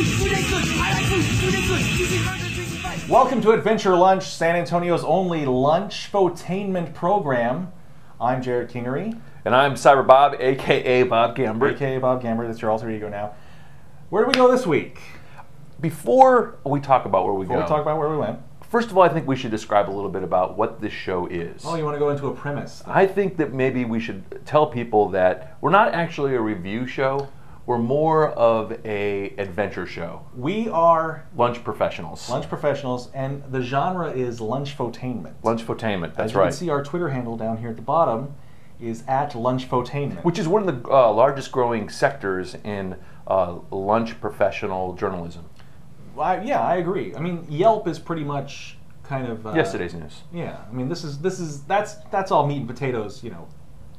Food ain't good. I like food. Food ain't good. Eating burgers, drinking fries. Welcome to Adventure Lunch, San Antonio's only Lunchfotainment program. I'm Jerrod Kingery. And I'm Cyber Bob, a.k.a. Bob Gambert. A.k.a. Bob Gambert. That's your alter ego now. Where do we go this week? Before we talk about where we Before go, we talk about where we went. first of all, I think we should describe a little bit about what this show is. Oh, you want to go into a premise? I think that maybe we should tell people that we're not actually a review show. We're more of a adventure show. We are Lunch professionals. lunch professionals, and the genre is Lunchfotainment. Lunchfotainment, that's As you right. can see, our Twitter handle down here at the bottom is @Lunchfotainment. Which is one of the largest growing sectors in lunch professional journalism. Yeah, I agree. I mean, Yelp is pretty much kind of Yesterday's news. Yeah, I mean, that's all meat and potatoes. You know,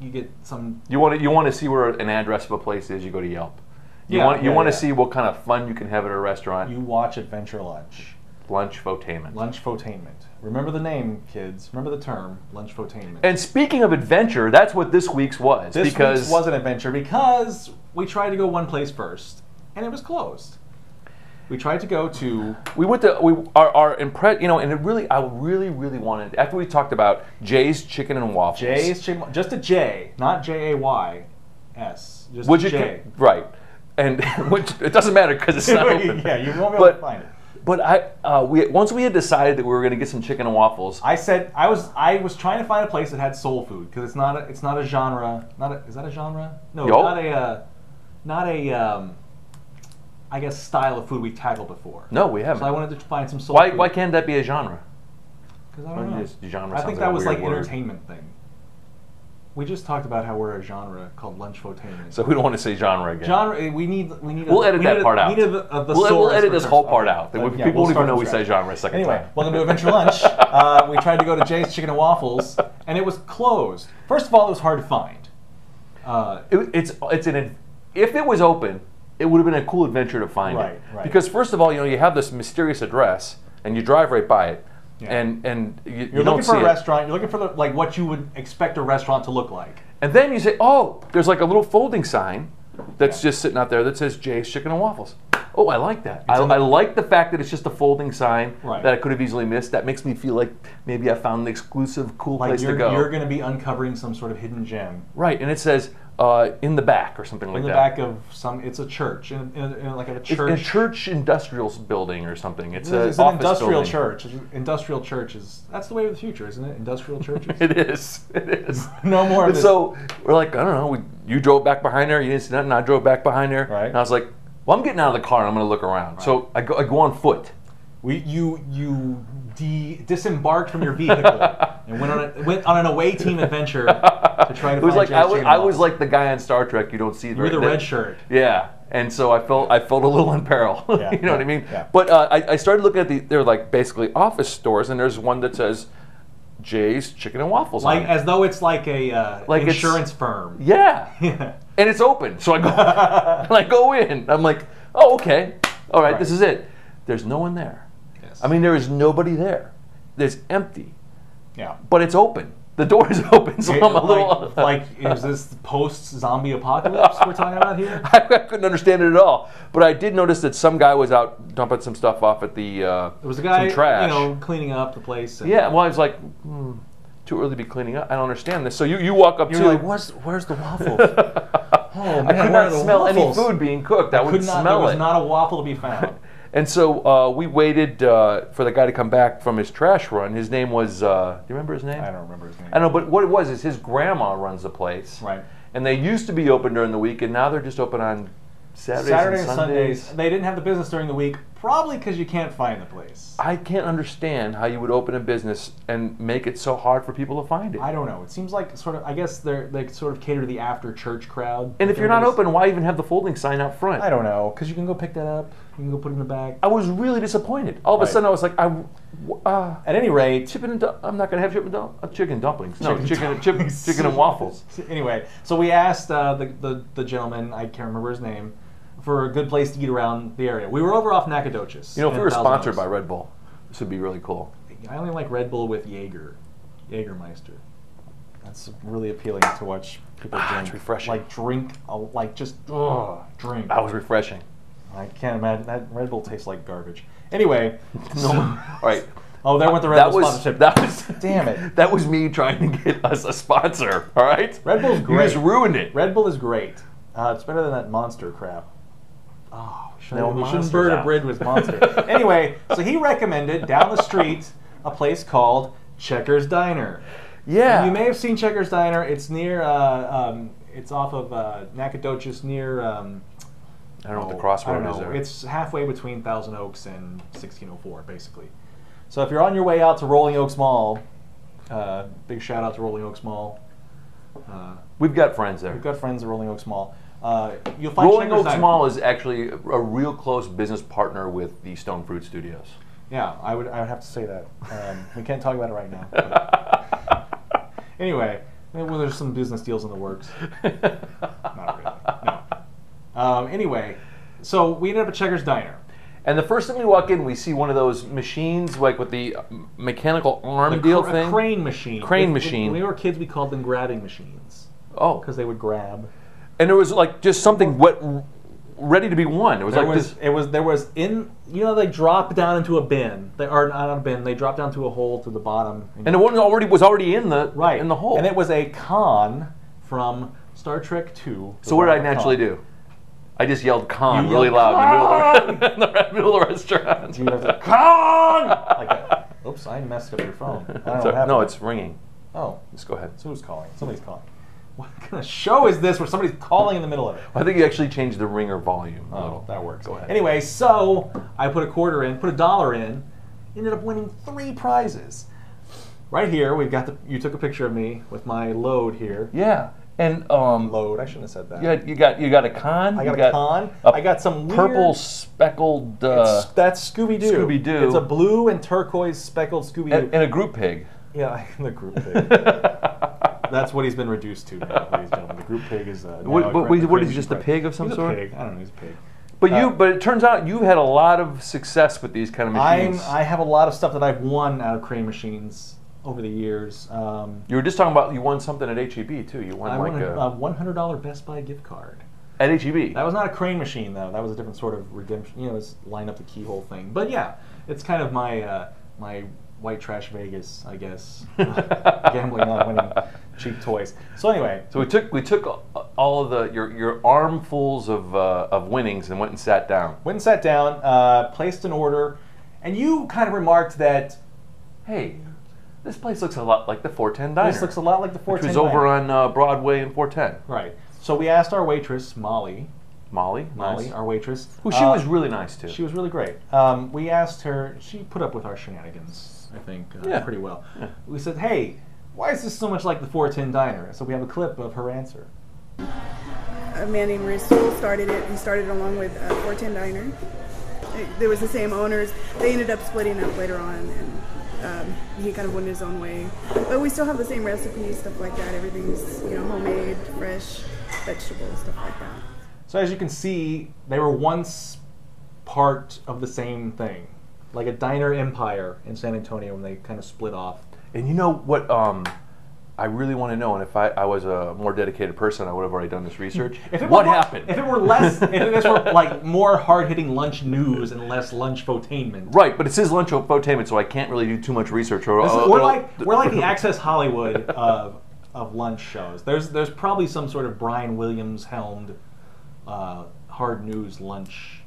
you get some. You want to see where an address of a place is, you go to Yelp. You Yeah, want yeah, to yeah. see what kind of fun you can have at a restaurant. You watch Adventure Lunch. Lunchfotainment. Lunchfotainment. Remember the name, kids. Remember the term, Lunchfotainment. And speaking of adventure, that's what this week's was. This because week's was an adventure because we tried to go one place first, and it was closed. We tried to go to. we went to our impress, you know, and I really wanted, after we talked about Jay's Chicken and Waffles. Jay's Chicken, just a J, not J-A-Y-S. Just Which a you J. can, right, and which it doesn't matter because it's not open. Yeah, you won't be able to find it. But once we had decided that we were going to get some chicken and waffles. I said I was trying to find a place that had soul food because it's not a genre. Is that a genre? No, not a I guess style of food we've tackled before. No, we haven't. So I wanted to find some soul food. Why can't that be a genre? Because I don't know. Genre I sounds think like that a was weird like word. entertainment thing. We just talked about how we're a genre called Lunchfotainment. So we don't want to say genre again. Genre, we need. We'll edit that part out. We'll edit this whole part out. People won't even know we say genre a second Anyway, time. welcome to Adventure Lunch. We tried to go to Jay's Chicken and Waffles, and it was closed. First of all, it was hard to find. If it was open, it would have been a cool adventure to find it. Right. Because first of all, you have this mysterious address, and you drive right by it, Yeah. and you You're don't looking for see a it. restaurant. You're looking for what you would expect a restaurant to look like. And then you say, oh, there's like a little folding sign that's just sitting out there that says Jay's Chicken and Waffles. Oh, I like that. I like the fact that it's just a folding sign that I could have easily missed. That makes me feel like maybe I found an exclusive, cool place to go. You're going to be uncovering some sort of hidden gem. Right, and it says in the back or something like that. In the back of it's a church, in like a church. It's a church industrial building or something. It's an an office industrial building. church. Industrial churches. That's the way of the future, isn't it? Industrial churches. It is. It is. No more of And this. so we're like, I don't know. You drove back behind there. You didn't see nothing. I drove back behind there. Right. And I was like, well, I'm getting out of the car and I'm going to look around. Right. So I go on foot. You disembarked from your vehicle and went on an away team adventure to try to It was find like Jay's Chicken and I was Waffles. like the guy on Star Trek you don't see. You were the red shirt. Yeah, and so I felt a little in peril. Yeah, You know what I mean? yeah. But I started looking at they're like basically office stores, and there's one that says Jay's Chicken and Waffles. Like on it. as though it's like a Like it's- insurance firm. Yeah. Yeah. And it's open, so I go and I go in. I'm like, oh, okay, all right, this is it. There's no one there. Yes. I mean, there is nobody there. It's empty, Yeah. but it's open. The door is open, so I'm a little is this post-zombie apocalypse we're talking about here? I couldn't understand it at all. But I did notice that some guy was out dumping some stuff off at the There was a guy, some trash. cleaning up the place. And Yeah, well, I was like, too early to be cleaning up. I don't understand this. So you walk up you to. were like, where's the waffles? Oh man, I could where are not the smell waffles? any food being cooked. I would There smell was it. not a waffle to be found. And so we waited for the guy to come back from his trash run. His name was, do you remember his name? I don't remember his name. I don't know, but what it was is his grandma runs the place. Right. And they used to be open during the week, and now they're just open on Saturdays and Sundays. They didn't have the business during the week, probably because you can't find the place. I can't understand how you would open a business and make it so hard for people to find it. I don't know. It seems like I guess they sort of cater to the after church crowd. And if you're not open, why even have the folding sign out front? I don't know, because you can go pick that up. You can go put it in the bag. I was really disappointed. All of a sudden, I was like, At any rate, I'm not going to have chicken dumplings. No, Chicken chicken and waffles. Anyway, so we asked the gentleman, I can't remember his name, for a good place to eat around the area. We were over off Nacogdoches. If we were sponsored by Red Bull, this would be really cool. I only like Red Bull with Jägermeister. That's really appealing to watch people drink. It's refreshing. Drink. That was refreshing. I can't imagine that Red Bull tastes like garbage. Anyway, All right. Oh, there went the Red Bull sponsorship. That was damn it. That was me trying to get us a sponsor. All right. Red Bull's great. You just ruined it. Red Bull is great. It's better than that Monster crap. Oh, we shouldn't burn a bridge with Monster. Anyway, so he recommended down the street a place called Checkers Diner. Yeah. And you may have seen Checkers Diner. It's near. It's off of Nacogdoches near. I don't know what the crossroad is there. It's halfway between Thousand Oaks and 1604, basically. So if you're on your way out to Rolling Oaks Mall, big shout out to Rolling Oaks Mall. We've got friends there. We've got friends at Rolling Oaks Mall. You'll find Rolling Checkers Oaks Diner. Mall is actually a real close business partner with the Stone Fruit Studios. Yeah, I would have to say that. We can't talk about it right now. But anyway, well, there's some business deals in the works. Not really. No. Anyway, so we ended up at Checkers Diner. And the first time we walk in, we see one of those machines, like with the mechanical arm thing. A crane machine. Machine. When we were kids, we called them grabbing machines. Oh. Because they would grab. And there was like just something ready to be won. It was there was they drop down into a bin. They are not a bin. They drop down to a hole to the bottom. And the one was already in the hole. And it was a con from Star Trek II. So what did I naturally do? I just yelled "con" really loud in the middle of the restaurant. You have to con. Like oops, I messed up your phone. No, it's ringing. Oh, just go ahead. So who's calling? Somebody's calling. What kind of show is this where somebody's calling in the middle of it? I think you actually changed the ringer volume. Oh, that works. Go ahead. Anyway, so I put $1 in, ended up winning 3 prizes. Right here, we've got you took a picture of me with my load here. Yeah. And load, I shouldn't have said that. Yeah, you got a con. I got a con. I got some purple speckled. That's Scooby-Doo. Scooby-Doo. It's a blue and turquoise speckled Scooby-Doo. And a group pig. Yeah, the group pig. That's what he's been reduced to now, ladies and gentlemen. The group pig is. What is he, just a pig of some sort? He's a pig. I don't know. He's a pig. But it turns out you've had a lot of success with these kind of machines. I have a lot of stuff that I've won out of crane machines over the years. You were just talking about you won something at HEB too. You won I won a $100 Best Buy gift card. At HEB? That was not a crane machine though. That was a different sort of redemption. You know, it's line up the keyhole thing. But yeah, it's kind of my my white trash Vegas, I guess. Gambling on winning cheap toys. So anyway, so we took all of your armfuls of winnings and went and sat down. Went and sat down, placed an order, and you kind of remarked that, hey, this place looks a lot like the 410 Diner. This looks a lot like the 410 Which was over on Broadway and 410. Right. So we asked our waitress, Molly, nice. our waitress. Who she was really nice too. She was really great. We asked her, she put up with our shenanigans, I think, pretty well. Yeah. We said, hey, why is this so much like the 410 Diner? So we have a clip of her answer. A man named Rasul started it. He started along with 410 Diner. There was the same owners. They ended up splitting up later on, and he kind of went his own way. But we still have the same recipes, stuff like that. Everything's homemade, fresh, vegetables, stuff like that. So as you can see, they were once part of the same thing, like a diner empire in San Antonio when they kind of split off. And you know what I really want to know, and if I was a more dedicated person, I would have already done this research. What happened? If it were less, if this were like more hard-hitting lunch news and less lunchfotainment. Right, but it says lunchfotainment, so I can't really do too much research. We're like the Access Hollywood of lunch shows. There's probably some sort of Brian Williams helmed hard news lunch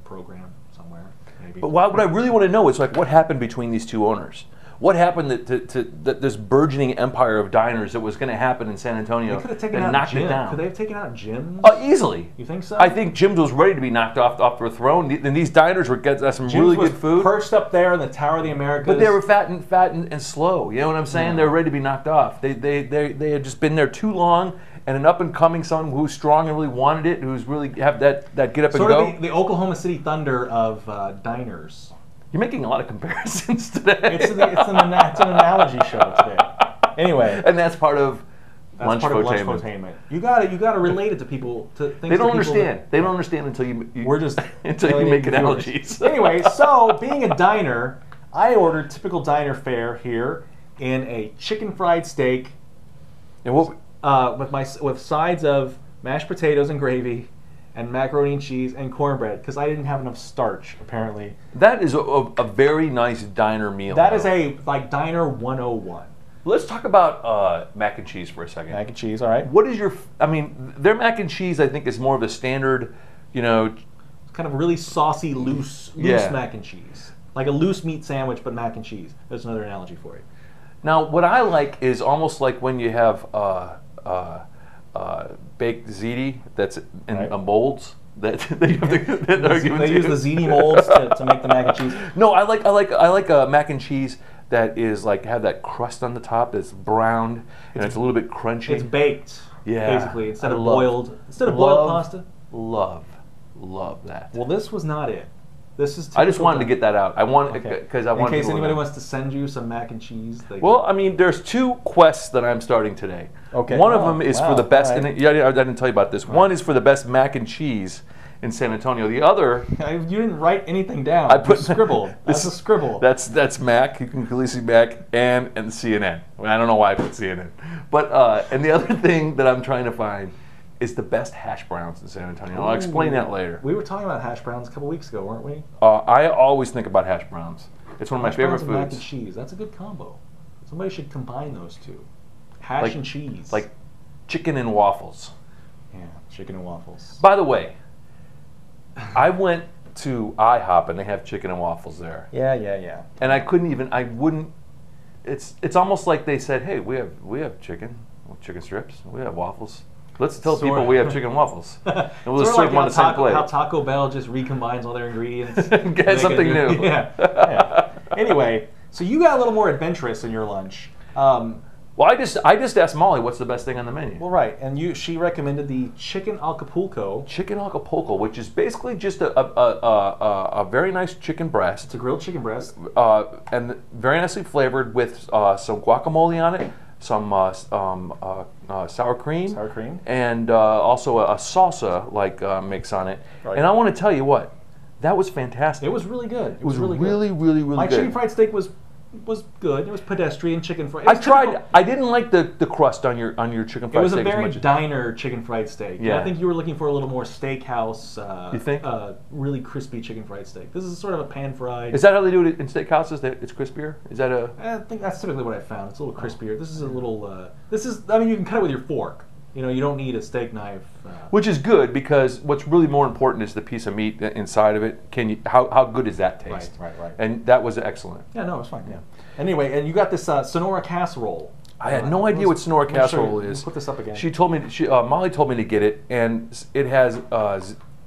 program somewhere, maybe. But what I really want to know is like what happened between these two owners. What happened to this burgeoning empire of diners that was going to happen in San Antonio and knocked it down? Could they have taken out Jim's? Easily. You think so? I think Jim's was ready to be knocked off their throne. And these diners were getting some really good food. Perched up there in the Tower of the Americas. But they were fat and slow. You know what I'm saying? They were ready to be knocked off. They had just been there too long. And an up-and-coming someone who's strong and really wanted it, who's really have that get up and go. Sort of the Oklahoma City Thunder of diners. You're making a lot of comparisons today. It's an analogy show today. Anyway, and that's part of lunchfotainment. You gotta relate it to people. To things they don't understand. They don't understand until you we're just until you make analogies. Anyway, so being a diner, I ordered typical diner fare here in a chicken fried steak, and what with sides of mashed potatoes and gravy, and macaroni and cheese and cornbread because I didn't have enough starch apparently. That is a very nice diner meal. That is a like diner 101. Let's talk about mac and cheese for a second. Mac and cheese, all right. What is your? I mean, their mac and cheese I think is more of a standard, you know, kind of really saucy, loose mac and cheese, like a loose meat sandwich but mac and cheese. There's another analogy for it. Now, what I like is almost like when you have baked ziti that's in molds that you have to. They use the ziti molds to make the mac and cheese. No, I like a mac and cheese that is like have that crust on the top that's browned and it's a little bit crunchy. It's baked, basically instead of boiled pasta. Love that. Well, this was not it. This is. I just wanted to get that out. I want because I want. In case anybody wants to send you some mac and cheese. Well, I mean, there's 2 quests that I'm starting today. Okay. One of them is for the best. Right. And I didn't tell you about this. Right. One is for the best mac and cheese in San Antonio. The other. You didn't write anything down. I put scribble. That's a scribble. That's Mac. You can clearly see Mac and CNN. I don't know why I put CNN. But and the other thing that I'm trying to find is the best hash browns in San Antonio. I'll explain that later. We were talking about hash browns a couple weeks ago, weren't we? I always think about hash browns. It's one of my favorite foods. Mac and cheese. That's a good combo. Somebody should combine those two. Hash and cheese. Like chicken and waffles. Yeah, chicken and waffles. By the way, I went to IHOP and they have chicken and waffles there. Yeah. And I wouldn't. It's almost like they said, hey, we have chicken strips, we have waffles. Let's tell people we have chicken and waffles. And we'll just serve them on the same plate. How Taco Bell just recombines all their ingredients. Get something new. Yeah. Anyway, so you got a little more adventurous in your lunch. Well, I just asked Molly what's the best thing on the menu. Well, right, and she recommended the chicken Acapulco. Chicken Acapulco, which is basically just a very nice chicken breast. It's a grilled chicken breast. And very nicely flavored with some guacamole on it. Some sour cream, and also a salsa mix on it. Right. And I want to tell you what, that was fantastic. It was really good. It was really good. My chicken fried steak was good. It was pedestrian chicken fried. I tried. I didn't like the crust on your chicken fried steak. It was a very diner chicken fried steak. Yeah. I think you were looking for a little more steakhouse. You think? Really crispy chicken fried steak. This is sort of a pan fried. Is that how they do it in steakhouses? That it's crispier? Is that a? I think that's typically what I found. It's a little crispier. This is a little. I mean, you can cut it with your fork. You know, you don't need a steak knife. Which is good because what's really more important is the piece of meat inside of it. How good does that taste? Right. And that was excellent. Yeah, no, it was fine. Yeah. Anyway, and you got this Sonora casserole. I had no idea what Sonora casserole is. Put this up again. She told me. Molly told me to get it, and it has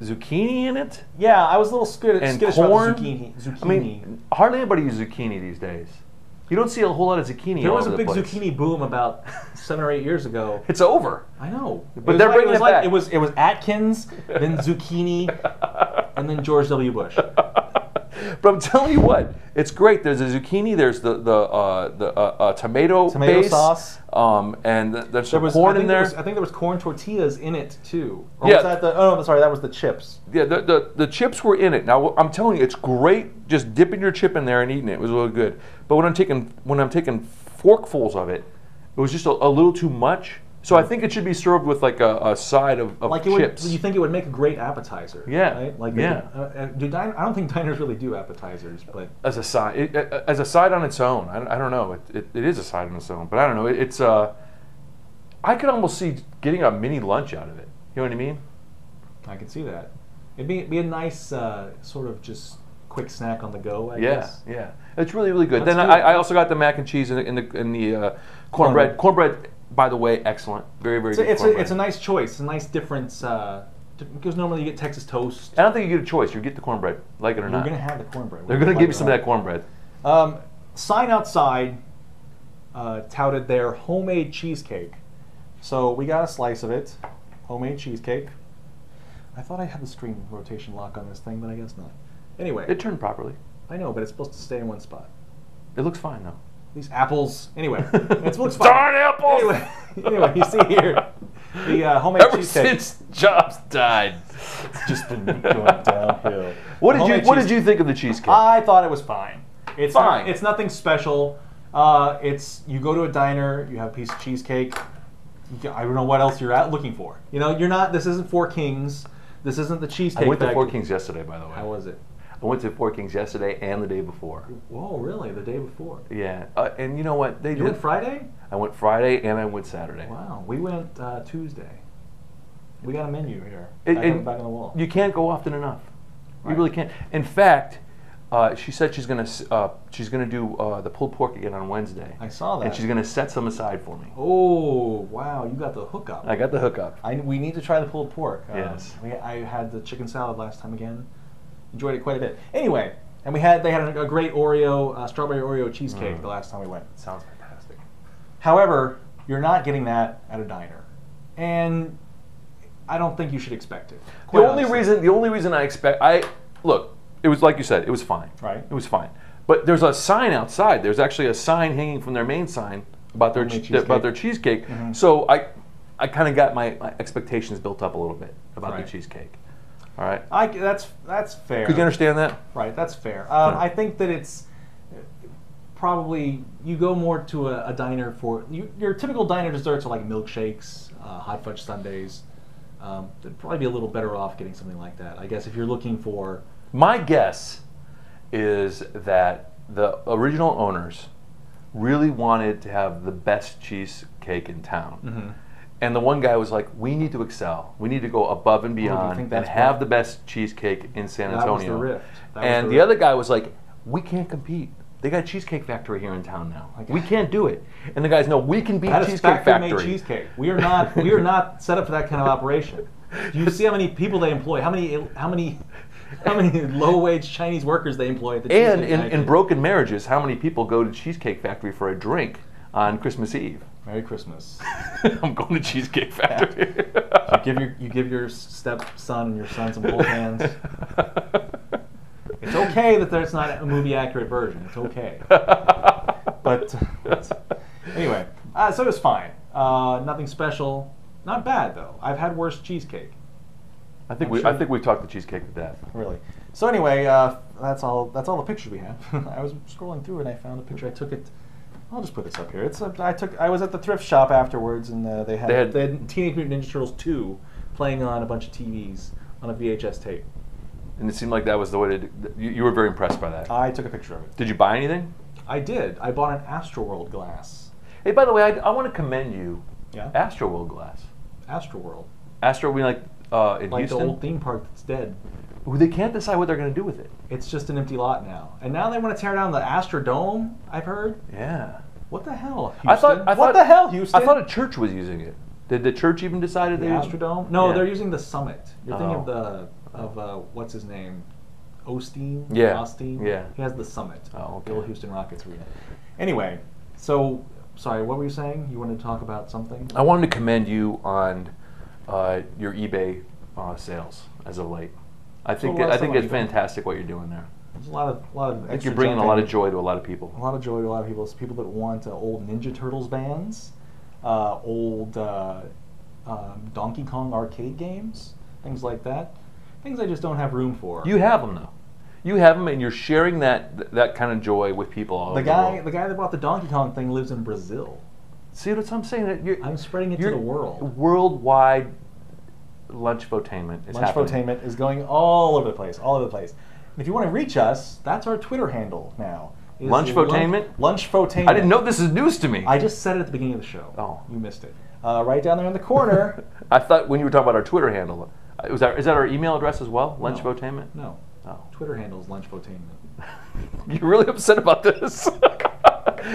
zucchini in it. Yeah, I was a little skittish corn. About zucchini. I mean, hardly anybody uses zucchini these days. You don't see a whole lot of zucchini. There was a big zucchini boom about 7 or 8 years ago. It's over. I know, but they're bringing it back. It was Atkins, then zucchini, and then George W. Bush. But I'm telling you what, it's great. There's a zucchini. There's the tomato base, sauce, and there's some corn in there. I think there was corn tortillas in it too. Or yeah. Was that that was the chips. Yeah, the chips were in it. Now I'm telling you, it's great. Just dipping your chip in there and eating it. It was really good. But when I'm taking forkfuls of it, it was just a little too much. So I think it should be served with like a side of chips. You think it would make a great appetizer? Yeah. Right? I don't think diners really do appetizers, but as a side, on its own. I don't know. It is a side on its own, but I don't know. It's I could almost see getting a mini lunch out of it. You know what I mean? I can see that. It'd be a nice sort of just quick snack on the go. I guess. Yeah. It's really really good. Then I also got the mac and cheese in the cornbread. Cornbread. By the way, excellent. Very, very good. It's a nice choice. It's a nice difference. Because normally you get Texas toast. I don't think you get a choice. You get the cornbread, like it or not. You're going to have the cornbread. They're going to give you some of that cornbread. Sign outside touted their homemade cheesecake. So we got a slice of it. Homemade cheesecake. I thought I had the screen rotation lock on this thing, but I guess not. Anyway. It turned properly. I know, but it's supposed to stay in one spot. It looks fine, though. These apples. Anyway, it looks fine. Darn apples! Anyway, you see here the homemade cheesecake. Ever since Jobs died, it's just been going downhill. What did you think of the cheesecake? I thought it was fine. It's fine. It's nothing special. You go to a diner, you have a piece of cheesecake. I don't know what else you're looking for. You know, you're not. This isn't Four Kings. This isn't the cheesecake. I went to factory. Four Kings yesterday, by the way. How was it? I went to Four Kings yesterday and the day before. Whoa, really? The day before? Yeah, and you know what? You went Friday? I went Friday and I went Saturday. Wow, we went Tuesday. We got a menu here. Back on the wall. You can't go often enough. Right. You really can't. In fact, she said she's gonna do the pulled pork again on Wednesday. I saw that. And she's gonna set some aside for me. Oh wow, you got the hookup. I got the hookup. We need to try the pulled pork. Yes. I had the chicken salad last time again. Enjoyed it quite a bit. Anyway, and they had a great Oreo strawberry Oreo cheesecake the last time we went. Sounds fantastic. However, you're not getting that at a diner, and I don't think you should expect it. The only reason I expect look, it was like you said, it was fine. Right. It was fine. But there's a sign outside. There's actually a sign hanging from their main sign about their cheesecake. Mm-hmm. So I kind of got my expectations built up a little bit about the cheesecake. All right. That's fair. Could you understand that? Right. That's fair. I think that it's probably you go more to a diner for your typical diner desserts are like milkshakes, hot fudge sundaes. They'd probably be a little better off getting something like that. I guess if you're looking for. My guess is that the original owners really wanted to have the best cheesecake in town. Mm-hmm. And the one guy was like, we need to excel. We need to go above and beyond and have the best cheesecake in San Antonio. That was the rift. And the other guy was like, we can't compete. They got a Cheesecake Factory here in town now. We can't do it. And the guys know we can beat Cheesecake Factory. Made cheesecake. We are not set up for that kind of operation. Do you see how many people they employ? How many low-wage Chinese workers they employ at the Cheesecake Factory? And in broken marriages, how many people go to Cheesecake Factory for a drink on Christmas Eve? Merry Christmas. I'm going to Cheesecake Factory. You give your stepson and your son some cold hands. It's okay that there's not a movie-accurate version. It's okay. But anyway, so it was fine. Nothing special. Not bad though. I've had worse cheesecake. I think we've talked the cheesecake to death. Really. So anyway, that's all the pictures we have. I was scrolling through and I found a picture. I took it. I'll just put this up here. I was at the thrift shop afterwards, and they had Teenage Mutant Ninja Turtles 2 playing on a bunch of TVs on a VHS tape. And it seemed like that was the way to do. You were very impressed by that. I took a picture of it. Did you buy anything? I did. I bought an Astroworld glass. Hey, by the way, I want to commend you. Yeah. Astroworld glass. Astroworld. We like in like Houston. The old theme park that's dead. They can't decide what they're going to do with it. It's just an empty lot now. And now they want to tear down the Astrodome, I've heard. Yeah. What the hell, Houston? What the hell, Houston? I thought a church was using it. Did the church even decide the Astrodome? No, they're using the Summit. You're thinking of what's his name? Osteen? Yeah. Osteen? Yeah. He has the Summit. Oh, okay. The old Houston Rockets arena. Anyway, so, sorry, what were you saying? You wanted to talk about something? I wanted to commend you on your eBay sales as of late. I think it's fantastic what you're doing there. There's a lot of. I think you're bringing a lot of joy to a lot of people. A lot of joy to a lot of people. It's people that want old Ninja Turtles bands, old Donkey Kong arcade games, things like that. Things I just don't have room for. You have them though. You have them, and you're sharing that kind of joy with people all over the world. The guy that bought the Donkey Kong thing lives in Brazil. See what I'm saying? I'm spreading it to the world. Worldwide lunchfotainment is happening. Lunchfotainment is going all over the place, all over the place. And if you want to reach us, that's our Twitter handle now. Lunchfotainment? Lunchfotainment. I didn't know. This is news to me. I just said it at the beginning of the show. Oh. You missed it. Right down there in the corner. I thought when you were talking about our Twitter handle, is that our email address as well? Lunchfotainment? No. Oh. Twitter handle is Lunchfotainment. You're really upset about this?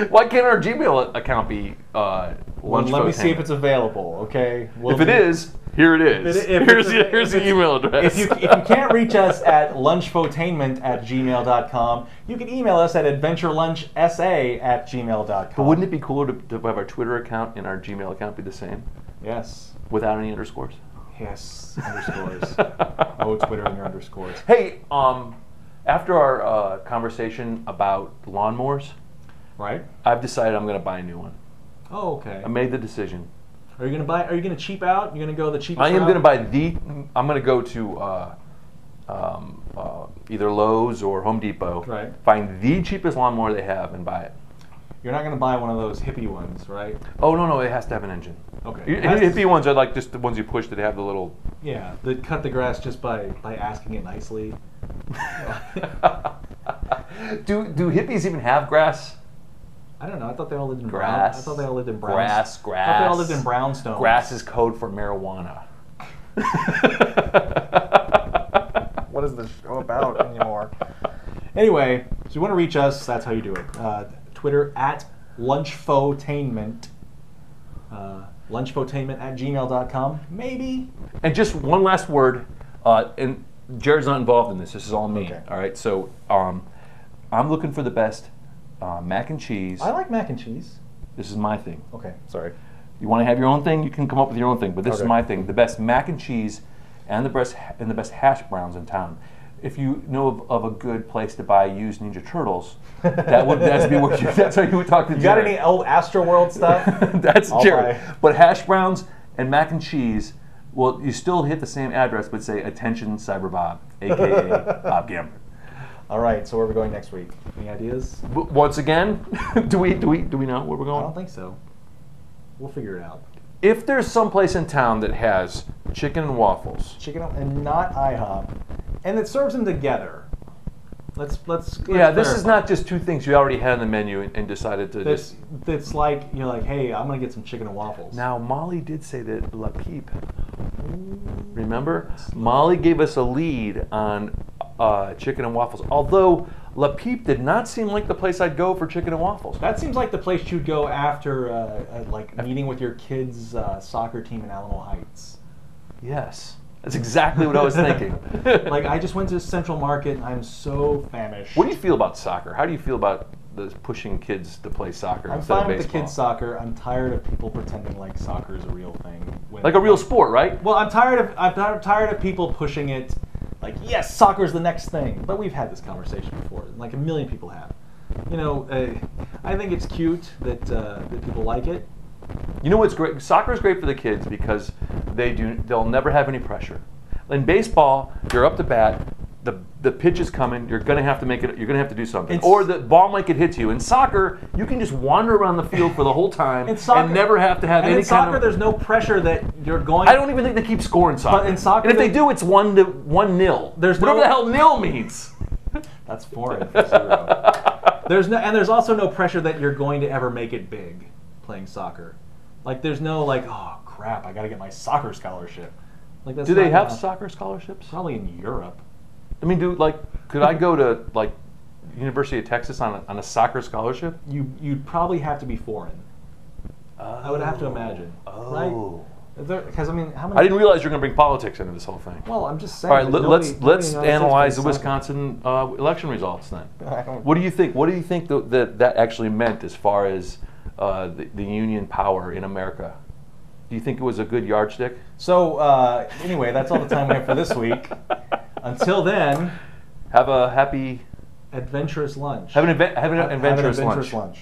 Why can't our Gmail account be Lunchfotainment? Let me see if it's available, okay? If it is, here it is. Here's the email address. If you can't reach us at lunchfotainment@gmail.com, you can email us at adventurelunchsa@gmail.com. But wouldn't it be cooler to have our Twitter account and our Gmail account be the same? Yes. Without any underscores? Yes, underscores. Oh, Twitter and your underscores. Hey, after our conversation about lawnmowers, right? I've decided I'm going to buy a new one. Oh, okay. I made the decision. Are you going to cheap out? You're going to go the cheapest I am route? going to buy I'm going to go to either Lowe's or Home Depot. Right. Find the cheapest lawnmower they have and buy it. You're not going to buy one of those hippie ones, right? Oh, no, it has to have an engine. Okay. Hippie ones are like just the ones you push that have the little Yeah, that cut the grass just by asking it nicely. Do hippies even have grass? I don't know. I thought they all lived in Grass. I thought they all lived in Grass. I thought they all lived in brownstones. Grass is code for marijuana. What is this show about anymore? Anyway, so you want to reach us, that's how you do it. Twitter at Lunchfotainment. Lunchfotainment@gmail.com. Maybe. And just one last word, and Jerrod's not involved in this. This is all me. Okay. All right. So I'm looking for the best mac and cheese. I like mac and cheese. This is my thing. Okay, sorry. You want to have your own thing? You can come up with your own thing. But this is Okay. my thing: the best mac and cheese, and the best hash browns in town. If you know of a good place to buy used Ninja Turtles, that's how you would talk to Jerrod. You got any old Astroworld stuff? That's I'll Jerrod. buy. But hash browns and mac and cheese, well, you still hit the same address, but say attention Cyber Bob, aka Bob Gambler. All right, so where are we going next week? Any ideas? Once again, do we know where we're I going? don't think so. We'll figure it out. If there's some place in town that has chicken and waffles, Chicken and not IHOP, and it serves them together. Let's yeah, this is clarify. not just two things you already had on the menu and decided to just. That's like you're like, hey, I'm gonna get some chicken and waffles. Now Molly did say that La Peep. Remember, Molly gave us a lead on chicken and waffles. Although La Peep did not seem like the place I'd go for chicken and waffles. That seems like the place you'd go after like meeting with your kids' soccer team in Alamo Heights. Yes, that's exactly what I was thinking. Like I just went to Central Market and I'm so famished. What do you feel about soccer? How do you feel about the pushing kids to play soccer I'm instead of fine with the baseball? kids' soccer. I'm tired of people pretending like soccer is a real thing. Like a real sport, right? Well, I'm tired of people pushing it. Like, yes, soccer is the next thing. But we've had this conversation before. Like a million people have. You know, I think it's cute that people like it. You know what's great? Soccer is great for the kids because they'll never have any pressure. In baseball, you're up to bat. The pitch is coming. You're gonna have to make it. You're gonna have to do something, or the ball might get hit to you. In soccer, you can just wander around the field for the whole time and never have to have any in soccer, kind of. there's no pressure that you're going. I don't even think they keep score in soccer. But in soccer, and if they do, it's 1-0. There's whatever no- the hell nil means. That's foreign for zero. There's also no pressure that you're going to ever make it big playing soccer. Like there's no like, oh crap, I got to get my soccer scholarship. Like that's Do they not have gonna- soccer scholarships? Probably in Europe. I mean, could I go to like University of Texas on a soccer scholarship? You'd probably have to be foreign. I would have to imagine. Oh. Right? Because I mean, how many? I didn't realize you were going to bring politics into this whole thing. Well, I'm just saying. All right, that let's nobody in the United analyze the States plays Wisconsin election results then. I don't- What do you think? What do you think that actually meant as far as the union power in America? Do you think it was a good yardstick? So anyway, that's all the time we have for this week. Until then, Have a happy, adventurous lunch. have an adventurous Have an adventurous lunch. lunch.